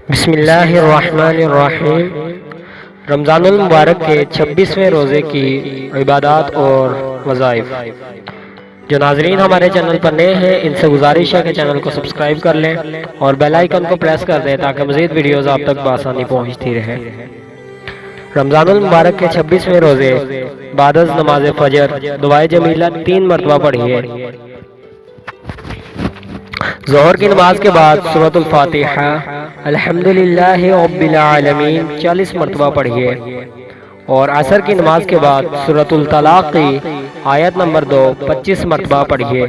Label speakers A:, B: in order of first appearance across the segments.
A: بسم اللہ الرحمن الرحیم۔ رمضان المبارک کے 26ویں روزے کی عبادات اور وظائف۔ جو ناظرین ہمارے چینل پر نئے ہیں ان سے گزارش ہے کہ چینل کو سبسکرائب کر لیں اور بیل آئیکن کو پریس کر دیں تاکہ مزید ویڈیوز آپ تک بآسانی پہنچتی رہیں۔ رمضان المبارک کے 26ویں روزے بعد از نماز فجر دعائے جمیلہ 3 مرتبہ پڑھیے۔ ظہر کی نماز کے بعد سورۃ الفاتحہ الحمدللہ رب العالمین 40 مرتبہ پڑھیے، اور عصر کی نماز کے بعد سورۃ الطلاق کی آیت نمبر 2 25 مرتبہ پڑھیے،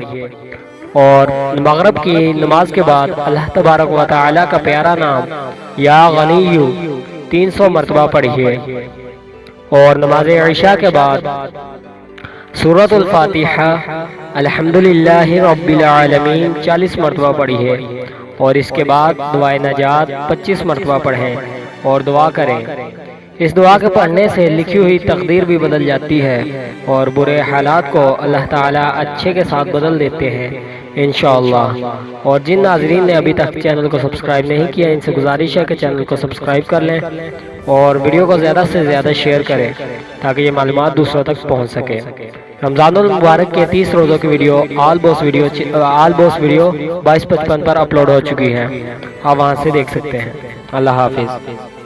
A: اور مغرب کی نماز کے بعد اللہ تبارک و تعالی کا پیارا نام یا غنی 300 مرتبہ پڑھیے، اور نماز عشاء کے بعد سورۃ الفاتحہ الحمدللہ رب العالمین 40 مرتبہ پڑھیے، اور اس کے بعد دعائے نجات 25 مرتبہ پڑھیں اور دعا کریں۔ اس دعا کے پڑھنے سے لکھی ہوئی تقدیر بھی بدل جاتی ہے اور برے حالات کو اللہ تعالیٰ اچھے کے ساتھ بدل دیتے ہیں انشاءاللہ۔ اور جن ناظرین نے ابھی تک چینل کو سبسکرائب نہیں کیا ان سے گزارش ہے کہ چینل کو سبسکرائب کر لیں اور ویڈیو کو زیادہ سے زیادہ شیئر کریں تاکہ یہ معلومات دوسروں تک پہنچ سکے۔ رمضان المبارک کے 30 روزوں کی ویڈیو آل بوس ویڈیو 2255 پر اپلوڈ ہو چکی ہے، آپ وہاں سے دیکھ سکتے ہیں۔ اللہ حافظ۔